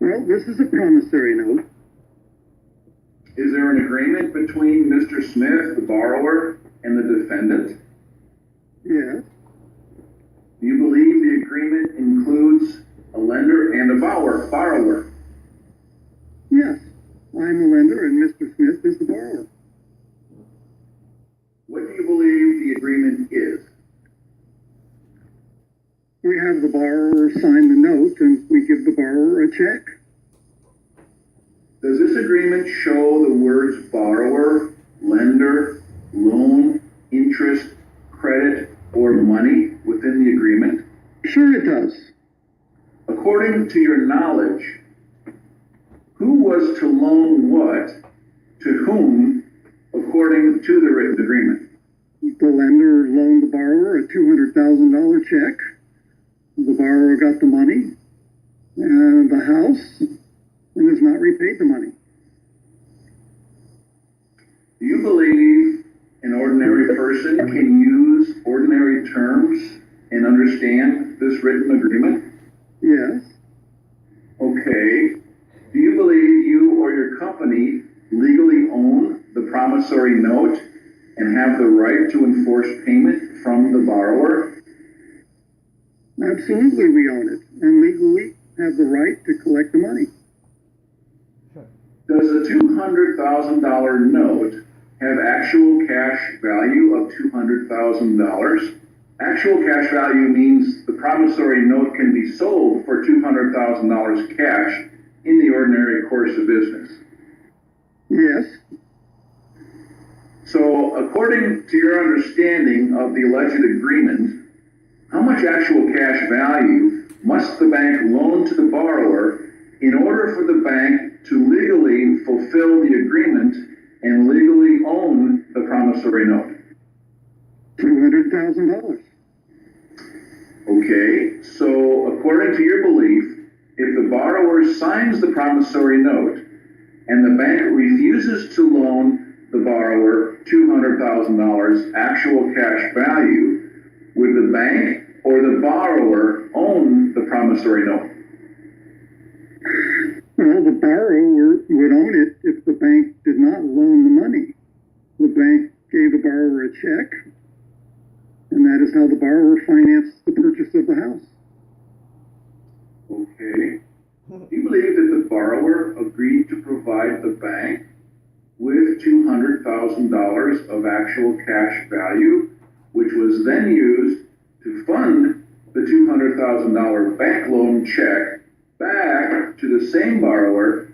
Well, this is a promissory note. Is there an agreement between Mr. Smith, the borrower, and the defendant? Yes. Do you believe the agreement includes a lender and a borrower? Yes. I'm the lender and Mr. Smith is the borrower. What do you believe the agreement is? We have the borrower sign the note and we give the borrower a check. Does this agreement show the words borrower, lender, loan, interest, credit, or money within the agreement? Sure it does. According to your knowledge, who was to loan what to whom according to the written agreement? The lender loaned the borrower a $200,000 check. The borrower got the money and the house and has not repaid the money. Do you believe an ordinary person can use ordinary terms and understand this written agreement? Yes. Okay. Do you believe you or your company legally own the promissory note and have the right to enforce payment from the borrower? Absolutely, we own it and legally have the right to collect the money. Does the $200,000 note have actual cash value of $200,000? Actual cash value means the promissory note can be sold for $200,000 cash in the ordinary course of business. Yes. So, according to your understanding of the alleged agreement, how much actual cash value must the bank loan to the borrower in order for the bank to legally fulfill the agreement and legally own the promissory note? $200,000. Okay, so according to your belief, if the borrower signs the promissory note and the bank refuses to loan the borrower $200,000 actual cash value, would the bank or the borrower own the promissory note? Well, the borrower would own it if the bank did not loan the money. The bank gave the borrower a check, and that is how the borrower financed the purchase of the house. Okay. Do you believe that the borrower agreed to provide the bank with $200,000 of actual cash value, which was then used to fund the $200,000 bank loan check back to the same borrower,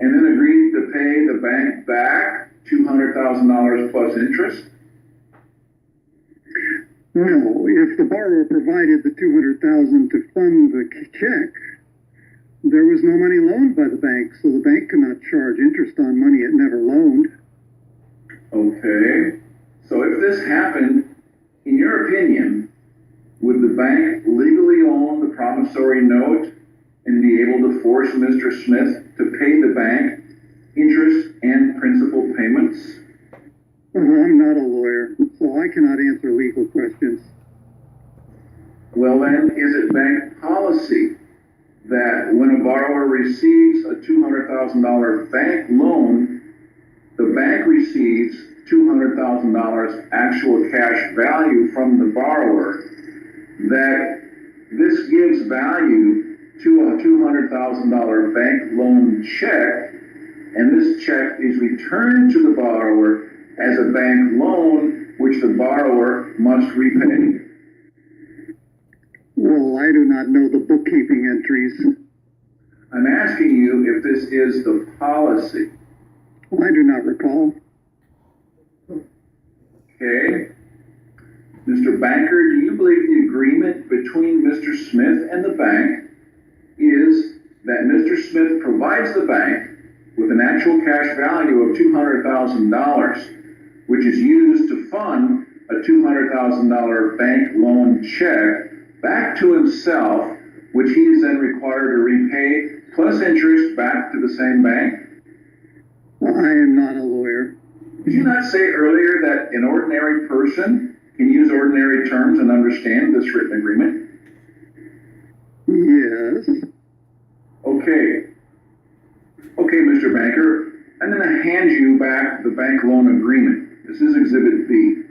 and then agreed to pay the bank back $200,000 plus interest? No, if the borrower provided the $200,000 to fund the check, there was no money loaned by the bank, so the bank could not charge interest on money it never loaned. Okay. So if this happened, in your opinion, would the bank legally own the promissory note and be able to force Mr. Smith to pay the bank interest and principal payments? I'm not a lawyer, so I cannot answer legal questions. Well then, is it bank policy that when a borrower receives a $200,000 bank loan, the bank receives $200,000 actual cash value from the borrower, that this gives value to a $200,000 bank loan check, and this check is returned to the borrower as a bank loan which the borrower must repay? Well, I do not know the bookkeeping entries. I'm asking you if this is the policy. I do not recall. Okay. Mr. Banker, do you believe the agreement between Mr. Smith and the bank is that Mr. Smith provides the bank with an actual cash value of $200,000, which is used to fund a $200,000 bank loan check back to himself, which he is then required to repay plus interest back to the same bank? Well, I am not a lawyer. Did you not say earlier that an ordinary person can use ordinary terms and understand this written agreement? Yes. Okay. then hand you back the bank loan agreement. This is Exhibit B.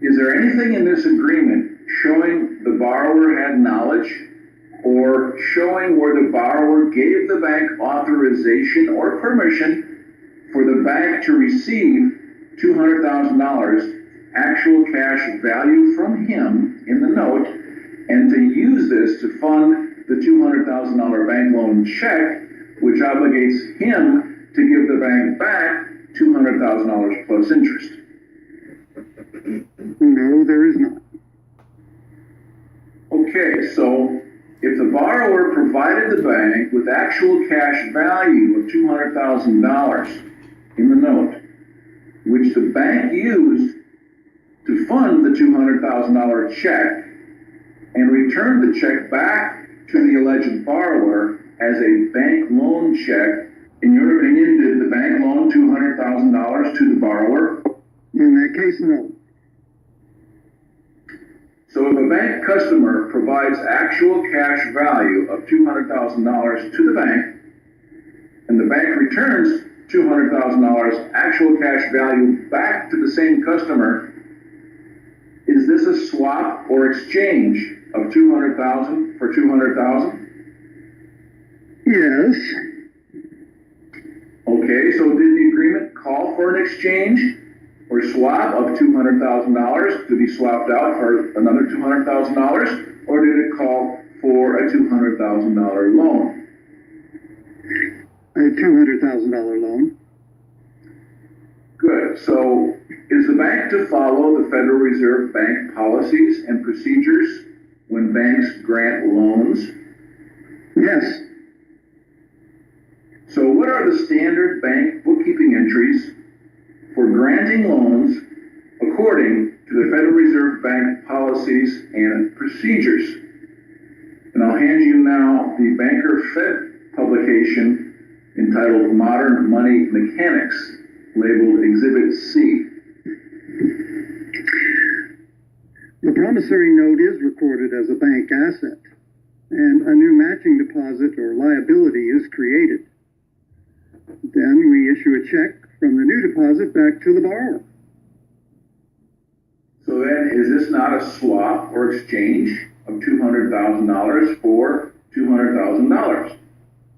Is there anything in this agreement showing the borrower had knowledge or showing where the borrower gave the bank authorization or permission for the bank to receive $200,000 actual cash value from him in the note and to use this to fund the $200,000 bank loan check, which obligates him to give the bank back $200,000 plus interest? No, there is not. Okay, so if the borrower provided the bank with actual cash value of $200,000 in the note, which the bank used to fund the $200,000 check and returned the check back to the alleged borrower as a bank loan check, in your opinion, did the bank loan $200,000 to the borrower? In that case, no. So if a bank customer provides actual cash value of $200,000 to the bank, and the bank returns $200,000 actual cash value back to the same customer, is this a swap or exchange of $200,000 for $200,000? Yes. Okay, so did the agreement call for an exchange or swap of $200,000 to be swapped out for another $200,000, or did it call for a $200,000 loan? A $200,000 loan. Good. So is the bank to follow the Federal Reserve Bank policies and procedures when banks grant loans? Yes. So what are the standard bank bookkeeping entries for granting loans according to the Federal Reserve Bank policies and procedures? And I'll hand you now the Banker Fed publication entitled Modern Money Mechanics, labeled Exhibit C. The promissory note is recorded as a bank asset, and a new matching deposit or liability is created. Then we issue a check from the new deposit back to the borrower. So then, is this not a swap or exchange of $200,000 for $200,000?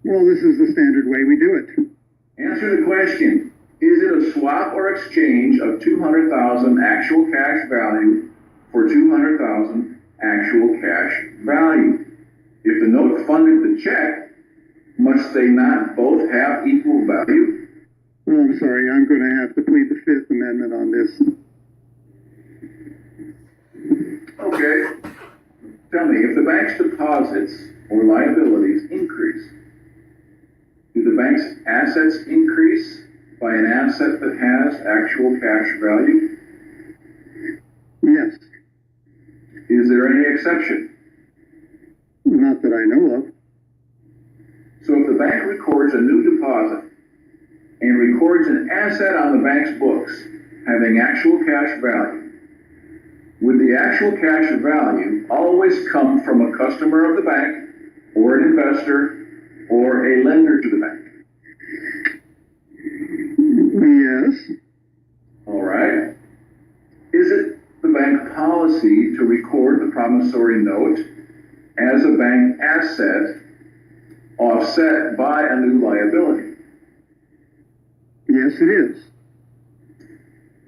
Well, this is the standard way we do it. Answer the question. Is it a swap or exchange of $200,000 actual cash value for $200,000 actual cash value? If the note funded the check, must they not both have equal value? Well, I'm sorry, I'm going to have to plead the Fifth Amendment on this. Okay. Tell me, if the bank's deposits or liabilities increase, do the bank's assets increase by an asset that has actual cash value? Yes. Is there any exception? Not that I know of. So if the bank records a new deposit and records an asset on the bank's books having actual cash value, would the actual cash value always come from a customer of the bank or an investor or a lender to the bank? Yes. All right. Is it the bank policy to record the promissory note as a bank asset offset by a new liability? Yes, it is.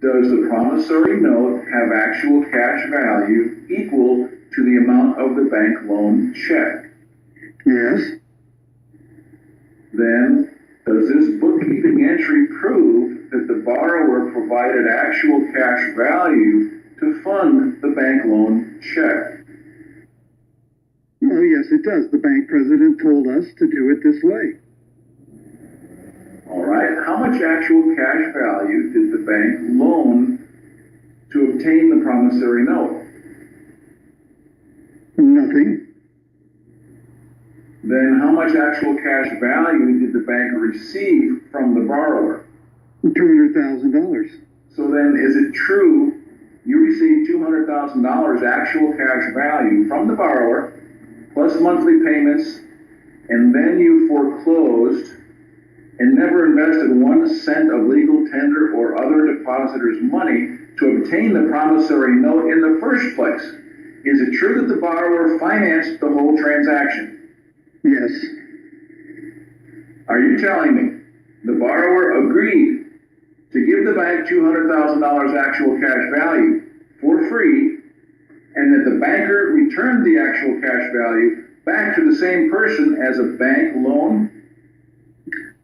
Does the promissory note have actual cash value equal to the amount of the bank loan check? Yes. Then, does this bookkeeping entry prove that the borrower provided actual cash value to fund the bank loan check? Well, yes, it does. The bank president told us to do it this way. All right. How much actual cash value did the bank loan to obtain the promissory note? Nothing. Then how much actual cash value did the bank receive from the borrower? $200,000. So then, is it true you received $200,000 actual cash value from the borrower, plus monthly payments, and then you foreclosed and never invested 1 cent of legal tender or other depositor's money to obtain the promissory note in the first place. Is it true that the borrower financed the whole transaction? Yes. Are you telling me the borrower agreed to give the bank $200,000 actual cash value for free, and that the banker returned the actual cash value back to the same person as a bank loan?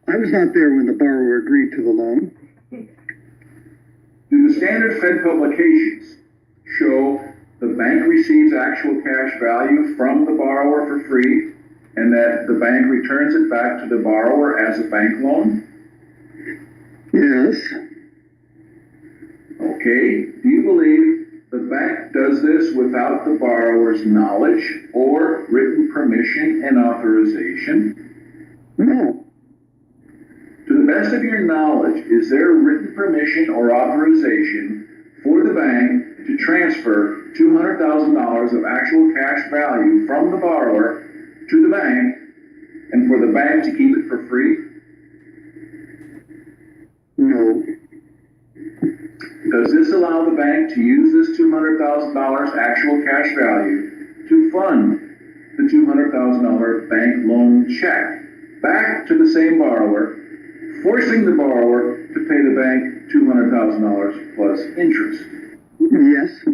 I was not there when the borrower agreed to the loan. Do the standard Fed publications show the bank receives actual cash value from the borrower for free, and that the bank returns it back to the borrower as a bank loan? Yes. Okay. Do you believe the bank does this without the borrower's knowledge or written permission and authorization? No. To the best of your knowledge, is there written permission or authorization for the bank to transfer $200,000 of actual cash value from the borrower to the bank, and for the bank to keep it for free? No. Does this allow the bank to use this $200,000 actual cash value to fund the $200,000 bank loan check back to the same borrower, forcing the borrower to pay the bank $200,000 plus interest? Yes.